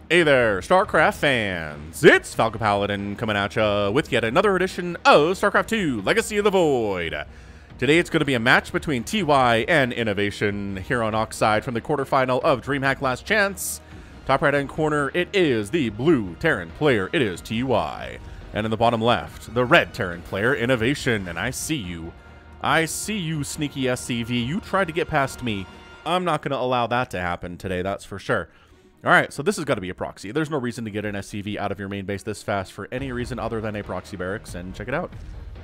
Hey there, StarCraft fans! It's Falcon Paladin coming at ya with yet another edition of StarCraft 2 Legacy of the Void. Today it's going to be a match between TY and INnoVation here on Oxide from the quarterfinal of DreamHack Last Chance. Top right-hand corner, it is the blue Terran player, it is TY. And in the bottom left, the red Terran player, INnoVation. And I see you. I see you, sneaky SCV. You tried to get past me. I'm not going to allow that to happen today, that's for sure. Alright, so this has got to be a proxy. There's no reason to get an SCV out of your main base this fast for any reason other than a proxy barracks, and check it out.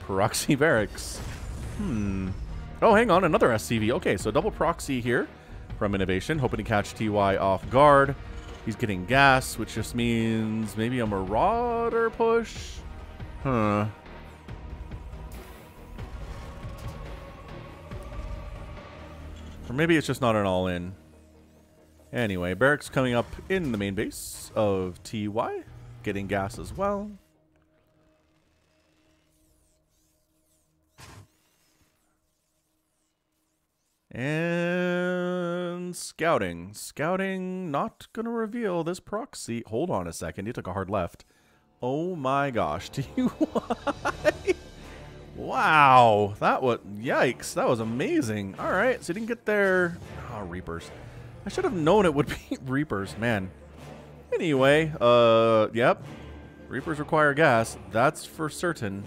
Proxy barracks. Oh, hang on, another SCV. Okay, so double proxy here from INnoVation, hoping to catch TY off guard. He's getting gas, which just means maybe a Marauder push? Huh. Or maybe it's just not an all-in. Anyway, barracks coming up in the main base of TY, getting gas as well. And scouting. Scouting, not going to reveal this proxy. Hold on a second, he took a hard left. Oh my gosh, TY. Wow, that was, yikes, that was amazing. All right, so he didn't get there. Oh, Reapers. I should have known it would be Reapers, man. Anyway, yep. Reapers require gas. That's for certain.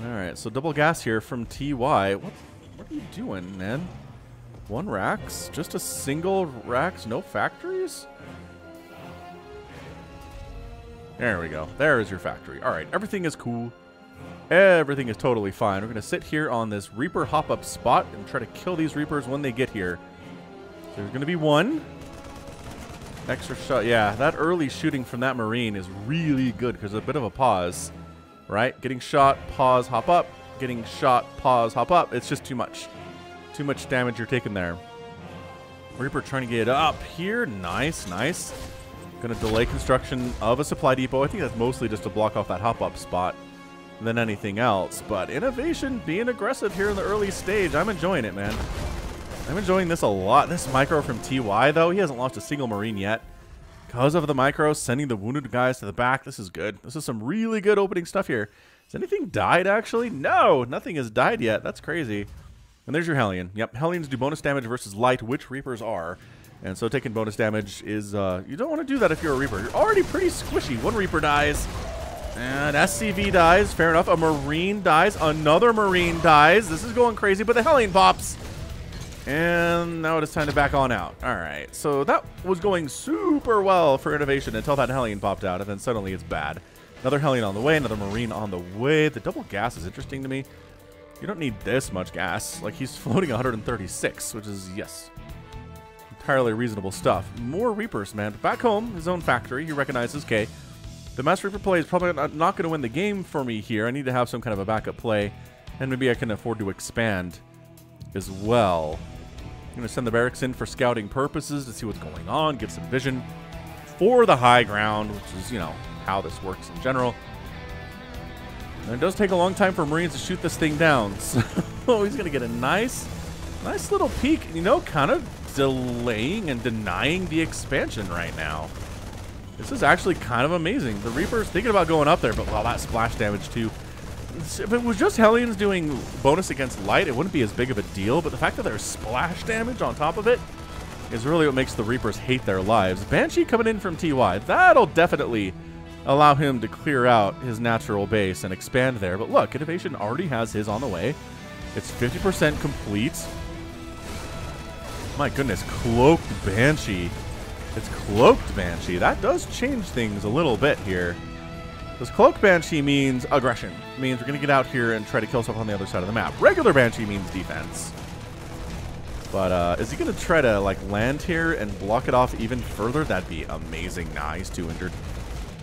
Alright, so double gas here from TY. What are you doing, man? One racks? Just a single racks? No factories? There we go. There is your factory. Alright, everything is cool. Everything is totally fine. We're going to sit here on this Reaper hop-up spot and try to kill these Reapers when they get here. So there's going to be one. Extra shot. Yeah, that early shooting from that Marine is really good because there's a bit of a pause. Right? Getting shot, pause, hop up. Getting shot, pause, hop up. It's just too much. Too much damage you're taking there. Reaper trying to get up here. Nice, nice. Going to delay construction of a supply depot. I think that's mostly just to block off that hop-up spot than anything else, but INnoVation being aggressive here in the early stage. I'm enjoying it, man. I'm enjoying this a lot. This micro from TY, though, he hasn't lost a single Marine yet. Because of the micro, sending the wounded guys to the back, this is good. This is some really good opening stuff here. Has anything died, actually? No, nothing has died yet. That's crazy. And there's your Hellion. Yep, Hellions do bonus damage versus light, which Reapers are. And so taking bonus damage is, you don't want to do that if you're a Reaper. You're already pretty squishy. One Reaper dies. And SCV dies, fair enough. A Marine dies, another Marine dies. This is going crazy, but the Hellion pops. And now it is time to back on out. All right, so that was going super well for INnoVation until that Hellion popped out, and then suddenly it's bad. Another Hellion on the way, another Marine on the way. The double gas is interesting to me. You don't need this much gas. Like, he's floating 136, which is, yes, entirely reasonable stuff. More Reapers, man. Back home, his own factory, he recognizes, okay, the Master Reaper play is probably not going to win the game for me here. I need to have some kind of a backup play, and maybe I can afford to expand as well. I'm going to send the barracks in for scouting purposes to see what's going on, give some vision for the high ground, which is, you know, how this works in general. And it does take a long time for Marines to shoot this thing down, so he's going to get a nice little peek, you know, kind of delaying and denying the expansion right now. This is actually kind of amazing. The Reaper's thinking about going up there, but wow, that splash damage too. If it was just Hellions doing bonus against light, it wouldn't be as big of a deal, but the fact that there's splash damage on top of it is really what makes the Reapers hate their lives. Banshee coming in from TY. That'll definitely allow him to clear out his natural base and expand there. But look, INnoVation already has his on the way. It's 50% complete. My goodness, Cloaked Banshee. It's Cloaked Banshee. That does change things a little bit here. This Cloaked Banshee means aggression. It means we're going to get out here and try to kill stuff on the other side of the map. Regular Banshee means defense. But is he going to try to like land here and block it off even further? That'd be amazing. Nah, he's too injured.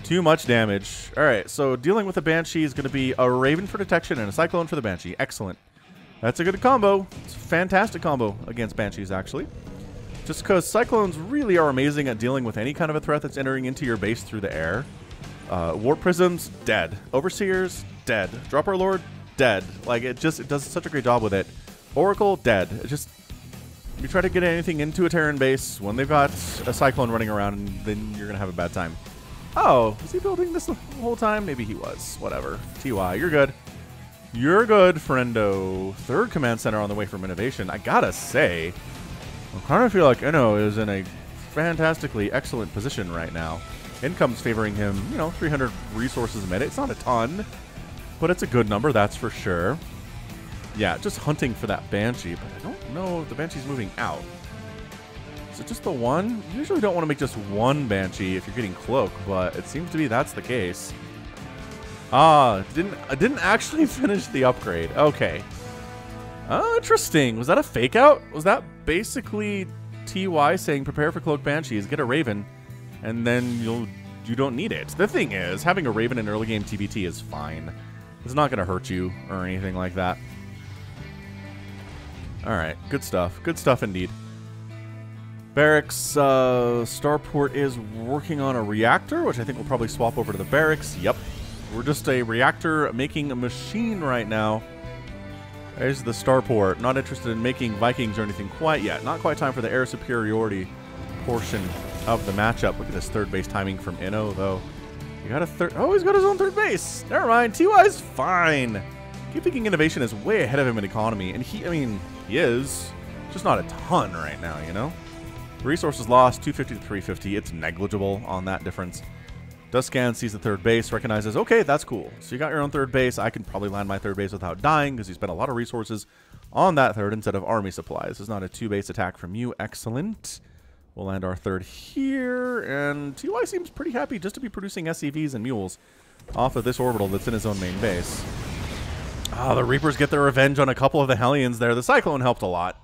Too much damage. All right, so dealing with the Banshee is going to be a Raven for detection and a Cyclone for the Banshee. Excellent. That's a good combo. It's a fantastic combo against Banshees, actually. Just because Cyclones really are amazing at dealing with any kind of a threat that's entering into your base through the air. Warp Prisms, dead. Overseers, dead. Dropper Lord, dead. Like, it does such a great job with it. Oracle, dead. It just, You try to get anything into a Terran base when they've got a Cyclone running around, and then you're going to have a bad time. Oh, was he building this the whole time? Maybe he was. Whatever. TY, you're good. You're good, friendo. Third command center on the way from INnoVation. I gotta say, I kind of feel like Inno is in a fantastically excellent position right now. Income's favoring him, you know, 300 resources a minute. It's not a ton, but it's a good number, that's for sure. Yeah, just hunting for that Banshee, but I don't know if the Banshee's moving out. Is it just the one? You usually don't want to make just one Banshee if you're getting Cloak, but it seems to be that's the case. Ah, I didn't actually finish the upgrade. Okay. Interesting. Was that a fake out? Was that basically TY saying prepare for Cloak Banshees, get a Raven, and then you don't need it? The thing is, having a Raven in early game TBT is fine. It's not going to hurt you or anything like that. Alright, good stuff. Good stuff indeed. Barracks, Starport is working on a reactor, which I think will probably swap over to the barracks. Yep. We're just a reactor making a machine right now. There's the Starport. Not interested in making Vikings or anything quite yet. Not quite time for the air superiority portion of the matchup. Look at this third base timing from Inno, though. You got a third. Oh, he's got his own third base. Never mind. TY's fine. Keep thinking INnoVation is way ahead of him in economy, and he is. Just not a ton right now, you know? Resources lost, 250 to 350. It's negligible on that difference. Duscan sees the third base, recognizes, okay, that's cool. So you got your own third base. I can probably land my third base without dying because you spent a lot of resources on that third instead of army supplies. This is not a two-base attack from you. Excellent. We'll land our third here, and TY seems pretty happy just to be producing SCVs and mules off of this orbital that's in his own main base. Ah, the Reapers get their revenge on a couple of the Hellions there. The Cyclone helped a lot.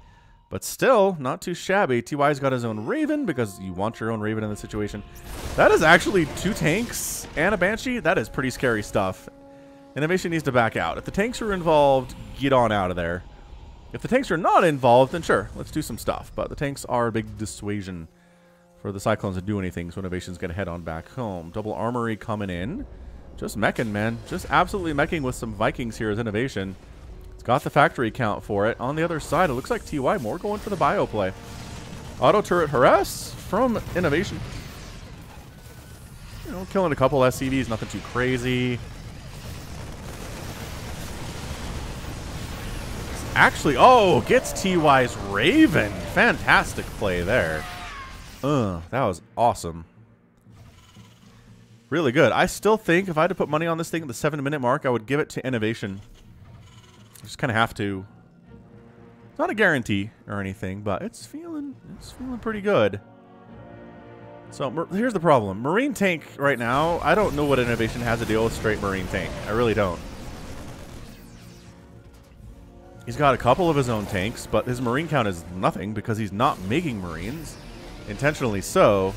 But still, not too shabby. TY's got his own Raven because you want your own Raven in this situation. That is actually 2 tanks and a Banshee. That is pretty scary stuff. INnoVation needs to back out. If the tanks are involved, get on out of there. If the tanks are not involved, then sure, let's do some stuff. But the tanks are a big dissuasion for the Cyclones to do anything, so INnoVation's going to head on back home. Double Armory coming in. Just meching, man. Just absolutely meching with some Vikings here as INnoVation. It's got the factory count for it. On the other side, it looks like TY more going for the bio play. Auto turret harass from INnoVation. You know, killing a couple SCVs, nothing too crazy. Actually, oh, gets TY's Raven. Fantastic play there. That was awesome. Really good. I still think if I had to put money on this thing at the 7-minute mark, I would give it to INnoVation. Just kind of have to. It's not a guarantee or anything, but it's feeling pretty good. So here's the problem. Marine tank right now, I don't know what INnoVation has to deal with straight Marine tank. I really don't. He's got a couple of his own tanks, but his Marine count is nothing because he's not making Marines. Intentionally so.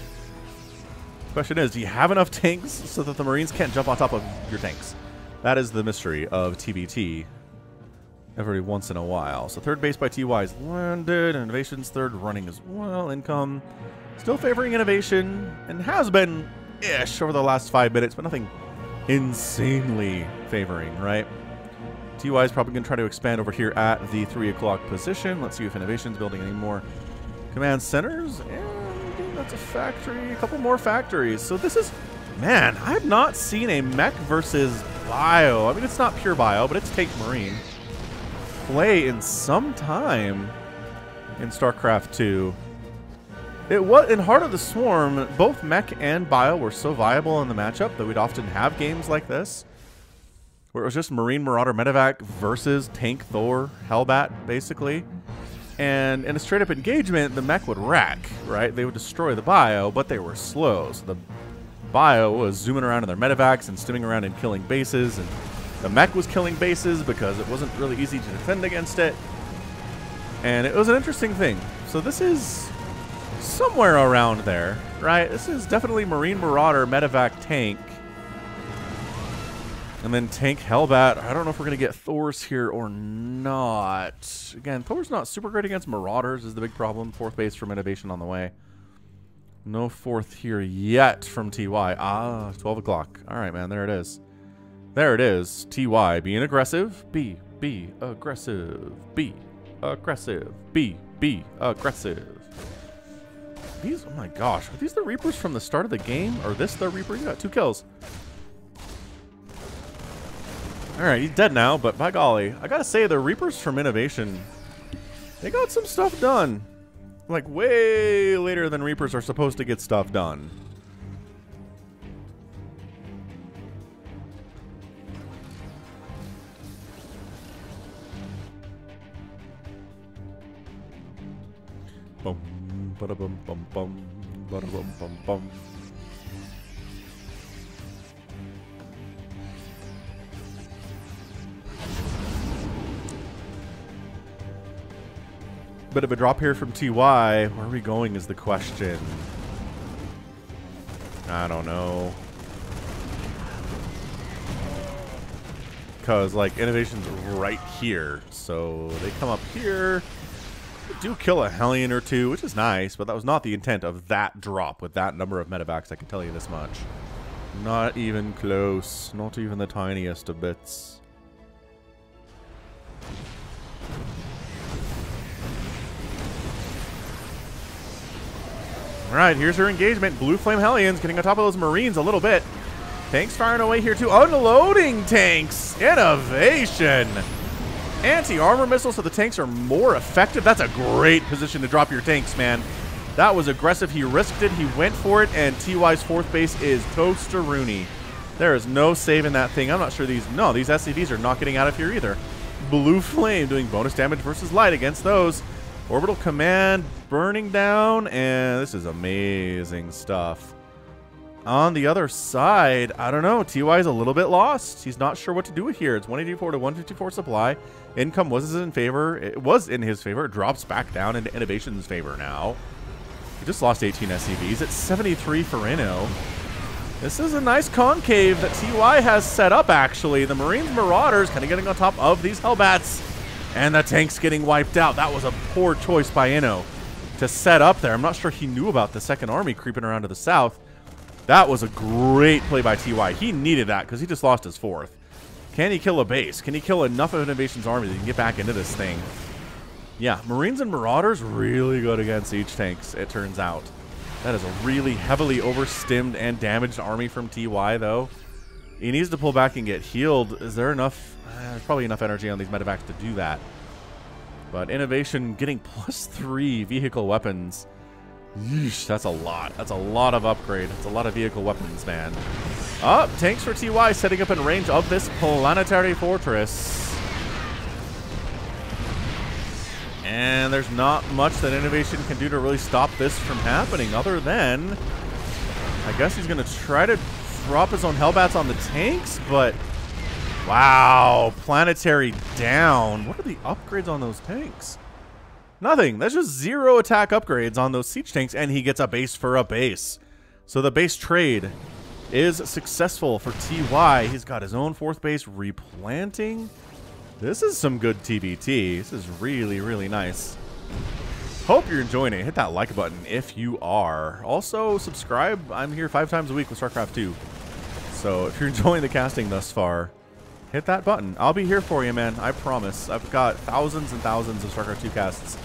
The question is, do you have enough tanks so that the Marines can't jump on top of your tanks? That is the mystery of TBT. Every once in a while. So third base by TY is landed. INnoVation's third running as well. Income still favoring INnoVation and has been-ish over the last 5 minutes, but nothing insanely favoring, right? TY is probably going to try to expand over here at the 3 o'clock position. Let's see if INnoVation's building any more command centers. And that's a factory. A couple more factories. So this is... Man, I have not seen a mech versus bio. I mean, it's not pure bio, but it's tank marine. Play in some time in StarCraft 2. It was in Heart of the Swarm, both mech and bio were so viable in the matchup that we'd often have games like this where it was just Marine Marauder Medevac versus Tank Thor Hellbat, basically. And in a straight up engagement, the mech would wreck, right? They would destroy the bio, but they were slow. So the bio was zooming around in their medevacs and stimming around and killing bases, and the mech was killing bases because it wasn't really easy to defend against it. And it was an interesting thing. So this is somewhere around there, right? This is definitely Marine Marauder Medevac tank. And then tank Hellbat. I don't know if we're going to get Thors here or not. Again, Thor's not super great against Marauders is the big problem. Fourth base from INnoVation on the way. No fourth here yet from TY. Ah, 12 o'clock. All right, man. There it is. There it is. TY being aggressive. Be aggressive. aggressive. Be aggressive. These, oh my gosh, are these the Reapers from the start of the game? Or this the Reaper? You got 2 kills. Alright, he's dead now, but by golly, I gotta say, the Reapers from INnoVation, they got some stuff done. Like, way later than Reapers are supposed to get stuff done. Bum, bada bum bum bum, bada bum bum bum. Bit of a drop here from TY. Where are we going is the question. I don't know. Because, like, INnoVation's right here. So they come up here. They do kill a Hellion or 2, which is nice. But that was not the intent of that drop with that number of medevacs, I can tell you this much. Not even close. Not even the tiniest of bits. Alright, here's her engagement. Blue Flame Hellions getting on top of those Marines a little bit. Tanks firing away here too. Unloading tanks! INnoVation! Anti-armor missiles so the tanks are more effective. That's a great position to drop your tanks, man. That was aggressive. He risked it. He went for it. And TY's 4th base is toast-a-rooney. There is no saving that thing. I'm not sure these... No, these SCVs are not getting out of here either. Blue Flame doing bonus damage versus light against those. Orbital Command burning down, and this is amazing stuff. On the other side, I don't know. TY is a little bit lost. He's not sure what to do here. It's 184 to 154 supply. Income was in favor. It was in his favor. It drops back down into INnoVation's favor now. He just lost 18 SCVs. It's 73 for Inno. This is a nice concave that TY has set up, actually. The Marines Marauders kind of getting on top of these Hellbats. And the tank's getting wiped out. That was a poor choice by Inno to set up there. I'm not sure he knew about the 2nd army creeping around to the south. That was a great play by TY. He needed that because he just lost his 4th. Can he kill a base? Can he kill enough of INnoVation's army that he can get back into this thing? Yeah, Marines and Marauders really good against siege tanks, it turns out. That is a really heavily overstimmed and damaged army from TY, though. He needs to pull back and get healed. Is there enough... there's probably enough energy on these medevacs to do that. But INnoVation getting +3 vehicle weapons. Yeesh, that's a lot. That's a lot of upgrade. That's a lot of vehicle weapons, man. Tanks for TY setting up in range of this planetary fortress. And there's not much that INnoVation can do to really stop this from happening other than... I guess he's going to try to drop his own Hellbats on the tanks, but... Wow, planetary down. What are the upgrades on those tanks? Nothing. That's just 0 attack upgrades on those siege tanks, and he gets a base for a base. So the base trade is successful for TY. He's got his own 4th base replanting. This is some good TBT. This is really, really nice. Hope you're enjoying it. Hit that like button if you are. Also, subscribe. I'm here 5 times a week with StarCraft 2. So if you're enjoying the casting thus far, hit that button. I'll be here for you, man. I promise. I've got thousands and thousands of StarCraft 2 casts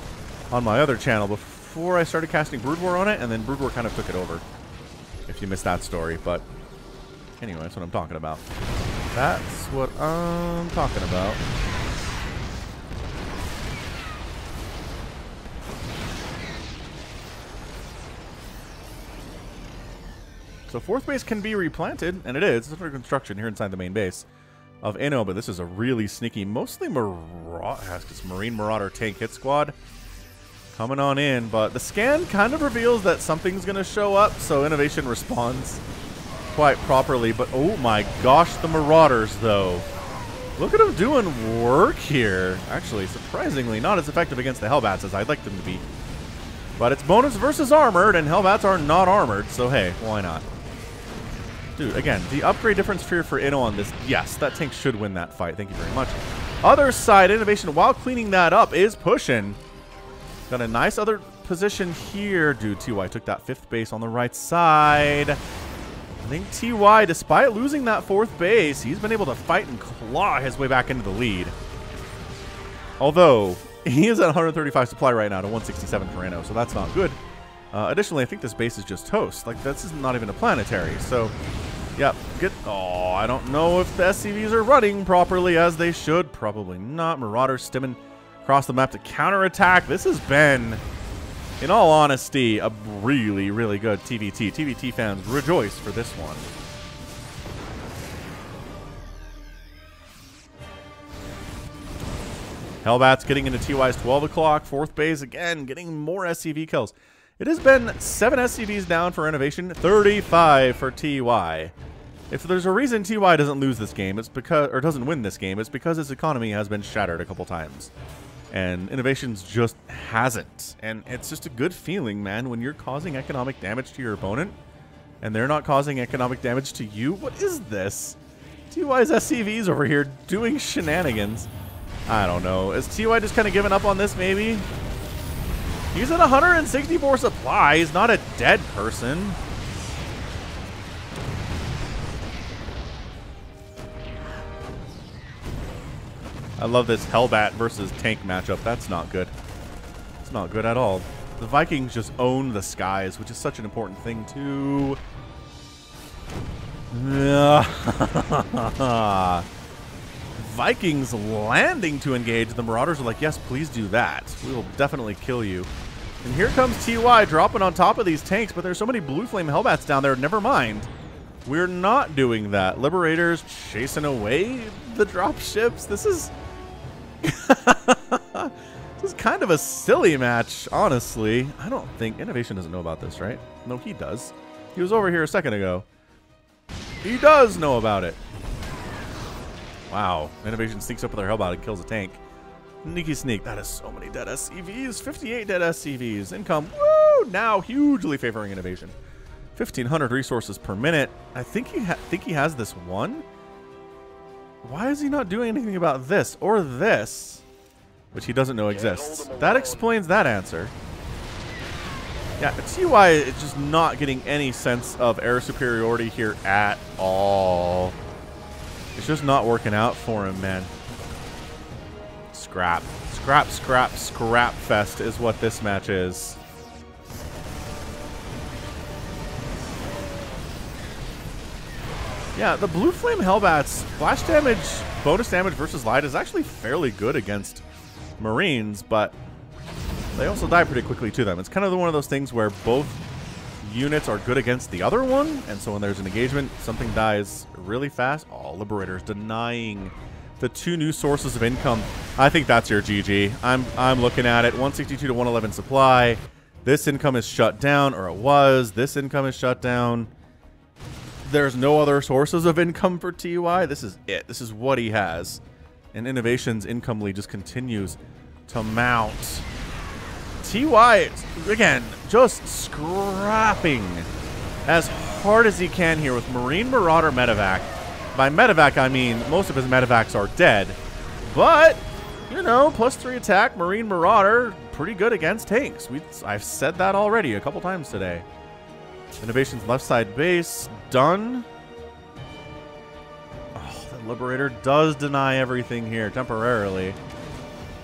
on my other channel before I started casting Brood War on it, and then Brood War kind of took it over, if you missed that story. But anyway, that's what I'm talking about. That's what I'm talking about. So 4th base can be replanted, and it is. It's under construction here inside the main base of Inno, but this is a really sneaky, mostly Marine Marauder tank hit squad coming on in, but the scan kind of reveals that something's going to show up, so INnoVation responds quite properly. But oh my gosh, the Marauders, though. Look at them doing work here. Actually, surprisingly, not as effective against the Hellbats as I'd like them to be. But it's bonus versus armored, and Hellbats are not armored, so hey, why not? Dude, again, the upgrade difference here for Inno on this, yes, that tank should win that fight. Thank you very much. Other side, INnoVation, while cleaning that up, is pushing. Got a nice other position here. Dude, TY took that 5th base on the right side. I think TY, despite losing that 4th base, he's been able to fight and claw his way back into the lead. Although, He is at 135 supply right now to 167 for Inno, so that's not good. Additionally, I think this base is just toast. Like, this is not even a planetary, so... Yep, oh, I don't know if the SCVs are running properly as they should. Probably not. Marauders stimming across the map to counterattack. This has been, in all honesty, a really, really good TVT. TVT fans rejoice for this one. Hellbats getting into TY's 12 o'clock. Fourth base again, getting more SCV kills. It has been 7 SCVs down for INnoVation, 35 for TY. If there's a reason TY doesn't lose this game, it's because, or doesn't win this game, it's because its economy has been shattered a couple times. And INnoVation's just hasn't. And it's just a good feeling, man, when you're causing economic damage to your opponent and they're not causing economic damage to you. What is this? TY's SCVs over here doing shenanigans. I don't know. Is TY just kind of giving up on this, maybe? He's at 164 supply. He's not a dead person. I love this Hellbat versus tank matchup. That's not good. It's not good at all. The Vikings just own the skies, which is such an important thing, too. Vikings landing to engage. The Marauders are like, yes, please do that. We will definitely kill you. And here comes TY dropping on top of these tanks, but there's so many Blue Flame Hellbats down there. Never mind. We're not doing that. Liberators chasing away the drop ships. This is... this is kind of a silly match, honestly. I don't think... INnoVation doesn't know about this, right? No, he does. He was over here a second ago. He does know about it. Wow. INnoVation sneaks up with their Hellbat and kills a tank. Sneaky sneak. That is so many dead SCVs. 58 dead SCVs. Income, woo! Now hugely favoring INnoVation. 1,500 resources per minute. I think he has this one. Why is he not doing anything about this or this, which he doesn't know exists? That explains that answer. Yeah, TY is just not getting any sense of air superiority here at all. It's just not working out for him, man. Scrap. Scrap, scrap, scrap fest is what this match is. Yeah, the Blue Flame Hellbats, flash damage, bonus damage versus light is actually fairly good against Marines, but they also die pretty quickly to them. It's kind of one of those things where both units are good against the other one, and so when there's an engagement, something dies really fast. Oh, Liberators denying the 2 new sources of income. I think that's your GG. I'm looking at it. 162 to 111 supply. This income is shut down, or it was. This income is shut down. There's no other sources of income for TY. This is it. This is what he has. And INnoVation's income lead just continues to mount. TY, again, just scrapping as hard as he can here with Marine Marauder Medevac. By Medevac, I mean most of his Medevacs are dead. But, you know, +3 attack, Marine Marauder, pretty good against tanks. I've said that already a couple times today. INnoVation's left side base, done. Oh, the Liberator does deny everything here temporarily.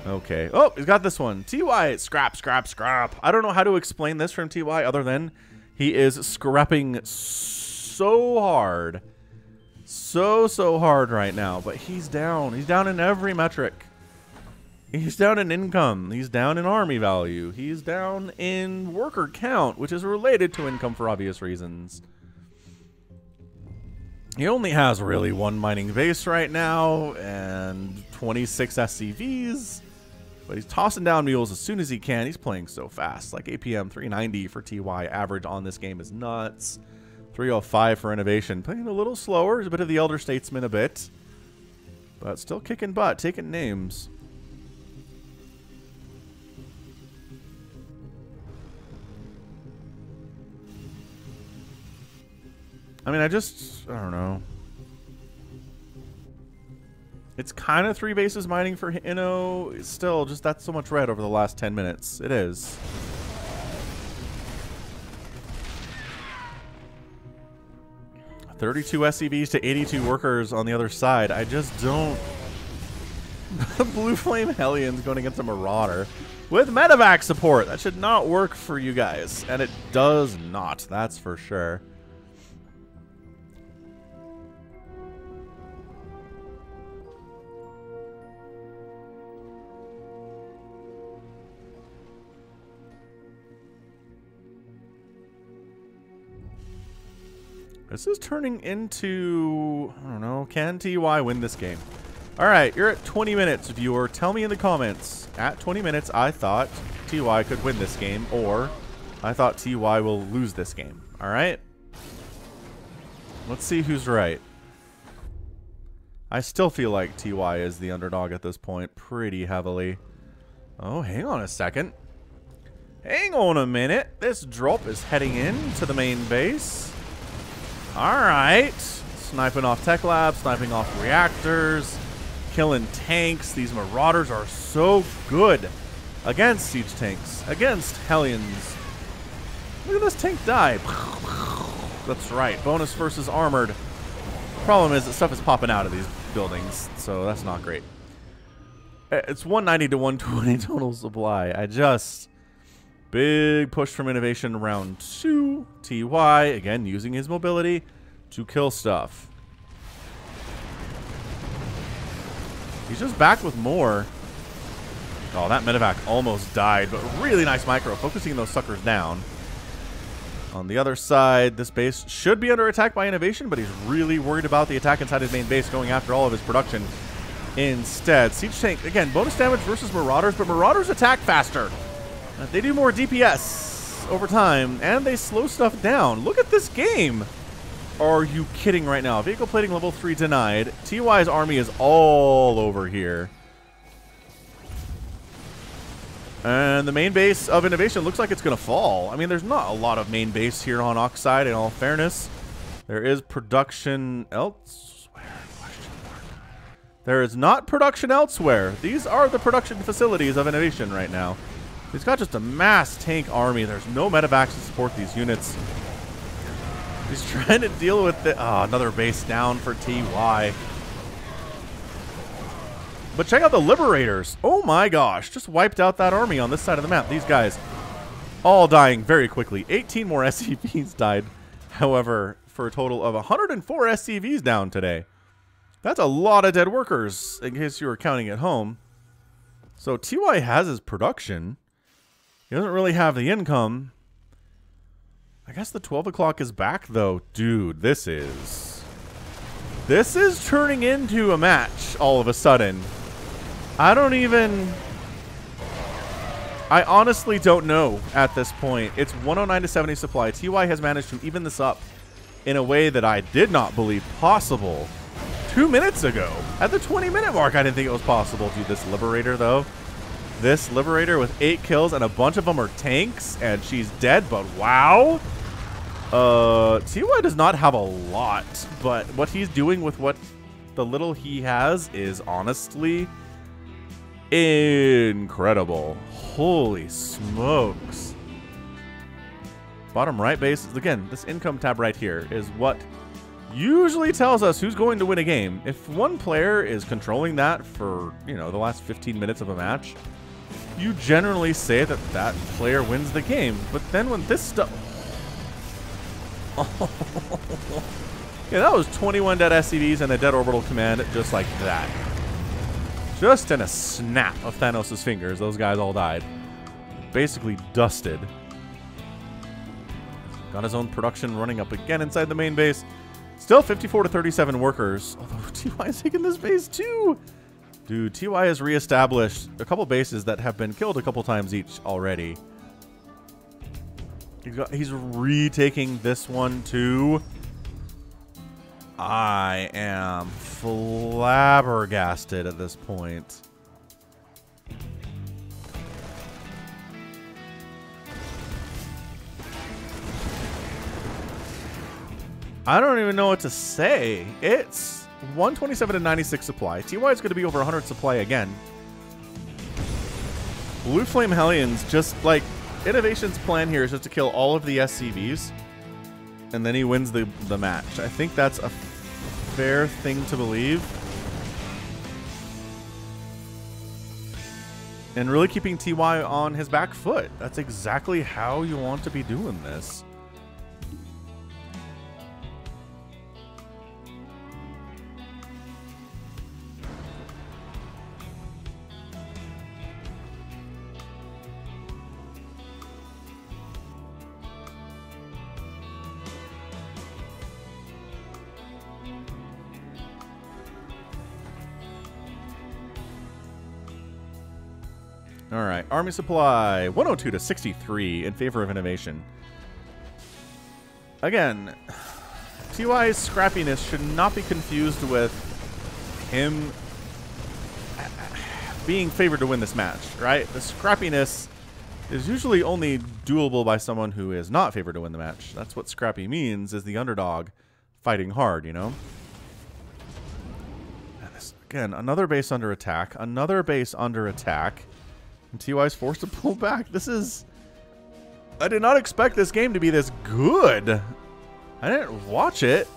Okay. Oh, he's got this one. TY, scrap, scrap, scrap. I don't know how to explain this from TY other than he is scrapping so hard. So hard right now. But he's down. He's down in every metric. He's down in income. He's down in army value. He's down in worker count, which is related to income for obvious reasons. He only has really 1 mining base right now and 26 SCVs. But he's tossing down mules as soon as he can. He's playing so fast. Like APM 390 for TY average on this game is nuts. 305 for INnoVation. Playing a little slower. He's a bit of the Elder Statesman a bit. But still kicking butt, taking names. I mean, I don't know. It's kind of 3 bases mining for Inno. It's still, just that's so much red over the last 10 minutes. It is. ...32 SCVs to 82 workers on the other side. I just don't... Blue Flame Hellions going against a Marauder with medevac support. That should not work for you guys. And it does not, that's for sure. This is turning into, I don't know, can TY win this game? All right, you're at 20 minutes, viewer. Tell me in the comments. At 20 minutes, I thought TY could win this game, or I thought TY will lose this game. All right? Let's see who's right. I still feel like TY is the underdog at this point pretty heavily. Oh, hang on a second. Hang on a minute. This drop is heading in to the main base. All right. Sniping off tech labs, sniping off reactors, killing tanks. These Marauders are so good against siege tanks, against Hellions. Look at this tank die. That's right. Bonus versus armored. Problem is that stuff is popping out of these buildings, so that's not great. It's 190 to 120 total supply. Big push from INnoVation round 2. TY, again, using his mobility to kill stuff. He's just back with more. Oh, that medevac almost died, but really nice micro, focusing those suckers down. On the other side, this base should be under attack by INnoVation, but he's really worried about the attack inside his main base, going after all of his production instead. Siege tank, again, bonus damage versus Marauders, but Marauders attack faster. They do more DPS over time, and they slow stuff down. Look at this game. Are you kidding right now? Vehicle plating level 3 denied. TY's army is all over here. And the main base of INnoVation looks like it's going to fall. I mean, there's not a lot of main base here on Oxide, in all fairness. There is production elsewhere. There is not production elsewhere. These are the production facilities of INnoVation right now. He's got just a mass tank army. There's no medevacs to support these units. He's trying to deal with the... Oh, another base down for TY. But check out the Liberators. Oh my gosh. Just wiped out that army on this side of the map. These guys all dying very quickly. 18 more SCVs died, however, for a total of 104 SCVs down today. That's a lot of dead workers, in case you were counting at home. So TY has his production. He doesn't really have the income. I guess the 12 o'clock is back, though. Dude, this is turning into a match all of a sudden. I honestly don't know at this point. It's 109 to 70 supply. TY has managed to even this up in a way that I did not believe possible 2 minutes ago. At the 20-minute mark, I didn't think it was possible. Dude, this Liberator, though. This Liberator with 8 kills, and a bunch of them are tanks, and she's dead, but wow. TY does not have a lot, but what he's doing with what the little he has is honestly incredible. Holy smokes. Bottom right base, again, this income tab right here is what usually tells us who's going to win a game. If one player is controlling that for, you know, the last 15 minutes of a match, you generally say that that player wins the game. But then when this stuff... Yeah, that was 21 dead SCVs and a dead orbital command just like that. Just in a snap of Thanos' fingers, those guys all died. Basically dusted. Got his own production running up again inside the main base. Still 54 to 37 workers. Although TY is taking this base too. Dude, TY has reestablished a couple bases that have been killed a couple times each already. He's retaking this one too. I am flabbergasted at this point. I don't even know what to say. It's 127 to 96 supply. TY is going to be over 100 supply again. Blue Flame Hellions, just like INnoVation's plan here is just to kill all of the SCVs, and then he wins the match. I think that's a fair thing to believe. and really keeping TY on his back foot. That's exactly how you want to be doing this. All right, Army Supply, 102 to 63 in favor of INnoVation. Again, TY's scrappiness should not be confused with him being favored to win this match, right? The scrappiness is usually only doable by someone who is not favored to win the match. That's what scrappy means, is the underdog fighting hard, you know? And this, again, another base under attack, another base under attack. And TY's forced to pull back. This is... I did not expect this game to be this good. I didn't watch it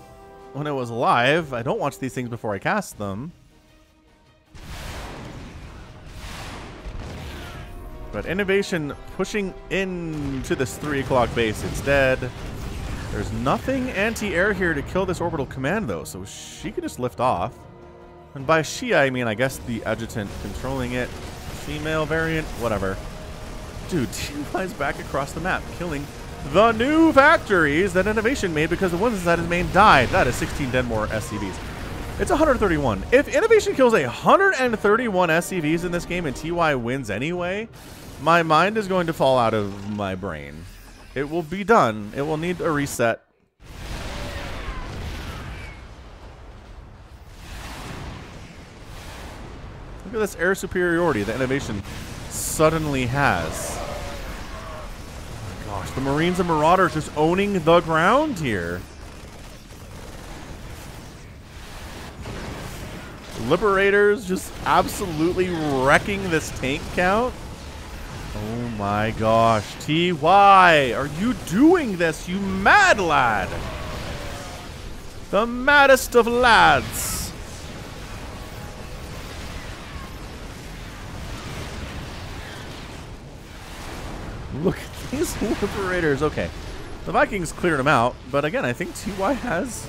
when it was live. I don't watch these things before I cast them. But INnoVation pushing into this 3 o'clock base instead. There's nothing anti-air here to kill this orbital command, though, so she could just lift off. And by she, I mean, I guess the adjutant controlling it. Female variant, whatever. Dude, TY's back across the map, killing the new factories that INnoVation made because the ones inside his main died. That is 16 dead more SCVs. It's 131. If INnoVation kills 131 SCVs in this game and TY wins anyway, my mind is going to fall out of my brain. It will be done. It will need a reset. Look at this air superiority that INnoVation suddenly has. Oh my gosh, the Marines and Marauders just owning the ground here. Liberators just absolutely wrecking this tank count. Oh my gosh, TY, are you doing this, you mad lad? The maddest of lads. Look at these Liberators. Okay, the Vikings cleared them out, but again, I think TY has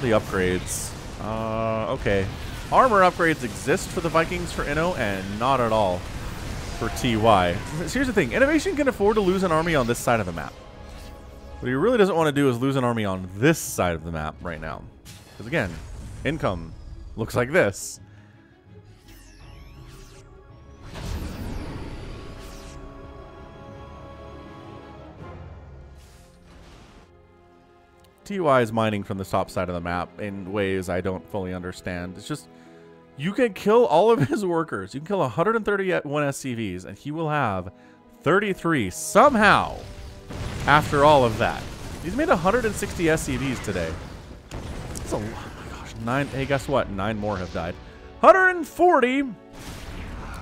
the upgrades. Okay. Armor upgrades exist for the Vikings for Inno, and not at all for TY. Here's the thing. INnoVation can afford to lose an army on this side of the map. What he really doesn't want to do is lose an army on this side of the map right now. Because again, income looks like this. TY is mining from the top side of the map in ways I don't fully understand. It's just, you can kill all of his workers. You can kill 131 SCVs, and he will have 33 somehow after all of that. He's made 160 SCVs today. That's a lot. Oh my gosh, 9. Hey, guess what? 9 more have died. 140.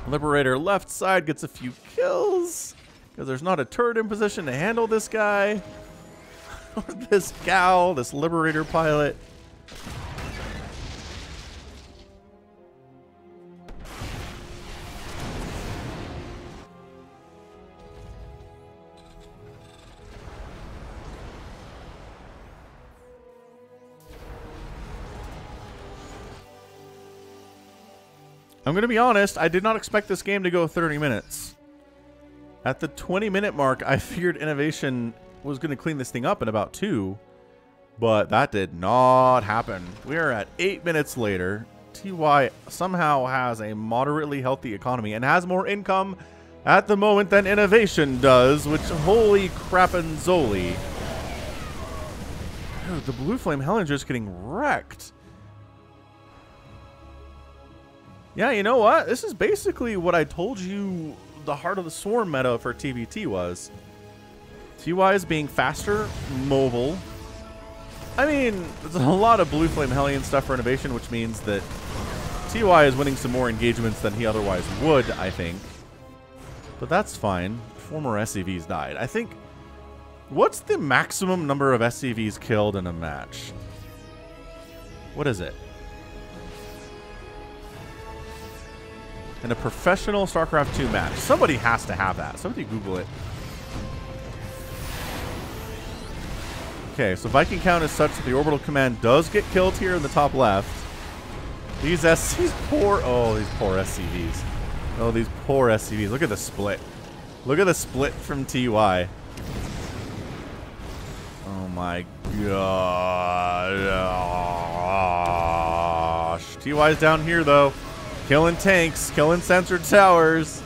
Liberator left side gets a few kills because there's not a turret in position to handle this guy. This gal, this Liberator pilot. I'm going to be honest, I did not expect this game to go 30 minutes. At the 20-minute mark, I figured INnoVation was going to clean this thing up in about 2, but that did not happen. We are at 8 minutes later. TY somehow has a moderately healthy economy and has more income at the moment than INnoVation does, which, holy crap-and-zoli. Dude, the Blue Flame Hellinger is getting wrecked. Yeah, you know what? This is basically what I told you the Heart of the Swarm meta for TVT was. TY is being faster, mobile. I mean, there's a lot of Blue Flame Hellion stuff for INnoVation, which means that TY is winning some more engagements than he otherwise would, I think. But that's fine. 4 more SCVs died. I think... What's the maximum number of SCVs killed in a match? What is it? in a professional StarCraft 2 match. Somebody has to have that. Somebody Google it. Okay, so Viking count is such that the orbital command does get killed here in the top left. These poor SCVs. Oh, these poor SCVs. Look at the split. Look at the split from TY. Oh my gosh. TY's down here though. Killing tanks, killing censored towers.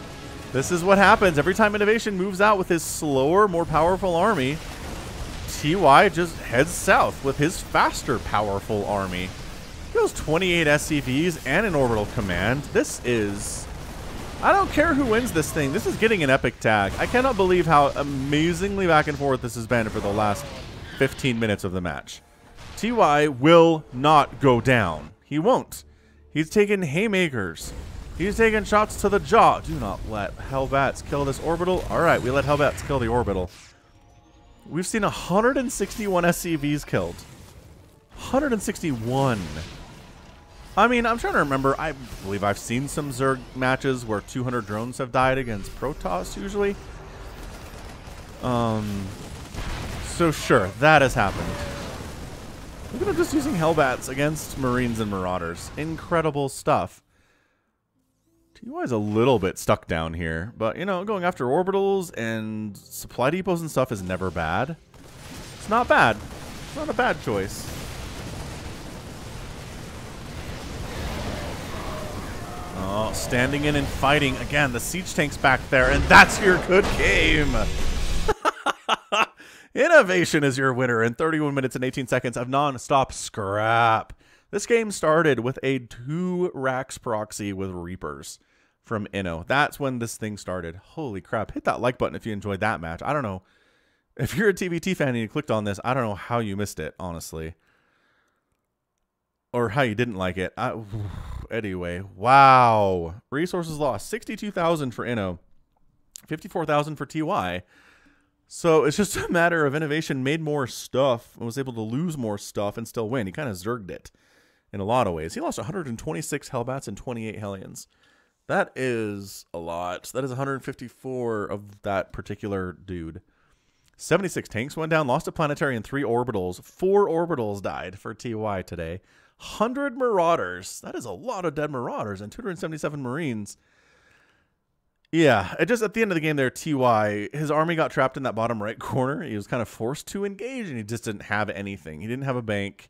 This is what happens every time INnoVation moves out with his slower, more powerful army. TY just heads south with his faster, powerful army. He goes 28 SCVs and an orbital command. This is... I don't care who wins this thing. This is getting an epic tag. I cannot believe how amazingly back and forth this has been for the last 15 minutes of the match. TY will not go down. He won't. He's taking haymakers. He's taking shots to the jaw. Do not let Hellbats kill this orbital. All right, we let Hellbats kill the orbital. We've seen 161 SCVs killed. 161. I mean, I'm trying to remember. I believe I've seen some Zerg matches where 200 drones have died against Protoss usually. So sure, that has happened. Look at them just using Hellbats against Marines and Marauders. Incredible stuff. TY's a little bit stuck down here, but, you know, going after orbitals and supply depots and stuff is never bad. It's not bad. It's not a bad choice. Oh, standing in and fighting. Again, the siege tank's back there, and that's your good game. INnoVation is your winner in 31 minutes and 18 seconds of non-stop scrap. This game started with a 2 racks proxy with Reapers from Inno. That's when this thing started. Holy crap. Hit that like button if you enjoyed that match. I don't know. If you're a TVT fan and you clicked on this, I don't know how you missed it, honestly. Or how you didn't like it. Anyway, wow. Resources lost. 62,000 for Inno. 54,000 for TY. So it's just a matter of INnoVation made more stuff and was able to lose more stuff and still win. He kind of zerged it in a lot of ways. He lost 126 Hellbats and 28 Hellions. That is a lot. That is 154 of that particular dude. 76 tanks went down, lost a planetary and 3 orbitals. 4 orbitals died for TY today. 100 Marauders. That is a lot of dead Marauders and 277 Marines. Yeah, it just at the end of the game there, TY, his army got trapped in that bottom right corner. He was kind of forced to engage, and he just didn't have anything. He didn't have a bank.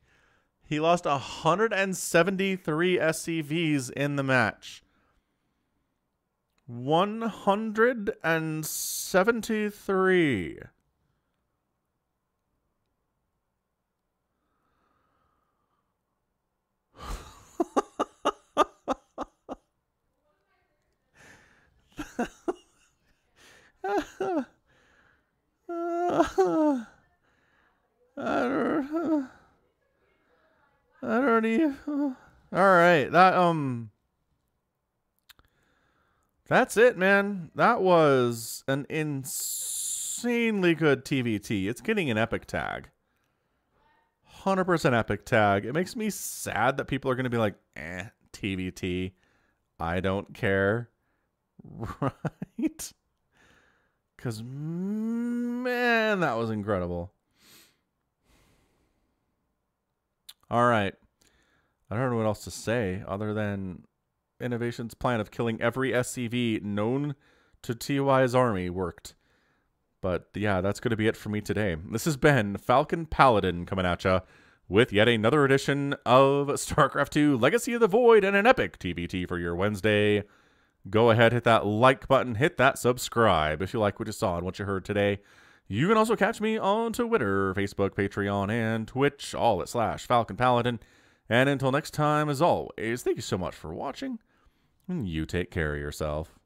He lost 173 SCVs in the match. 173. I don't even. All right, that's it, man. That was an insanely good TVT. It's getting an epic tag. 100% epic tag. It makes me sad that people are going to be like, TVT. I don't care. Right? Because, man, that was incredible. All right. I don't know what else to say other than INnoVation's plan of killing every SCV known to TY's army worked. But yeah, that's going to be it for me today. This has been Falcon Paladin coming at ya with yet another edition of StarCraft 2 Legacy of the Void and an epic TVT for your Wednesday. Go ahead, hit that like button, hit that subscribe if you like what you saw and what you heard today. You can also catch me on Twitter, Facebook, Patreon, and Twitch, all at /Falcon Paladin. And until next time, as always, thank you so much for watching, and you take care of yourself.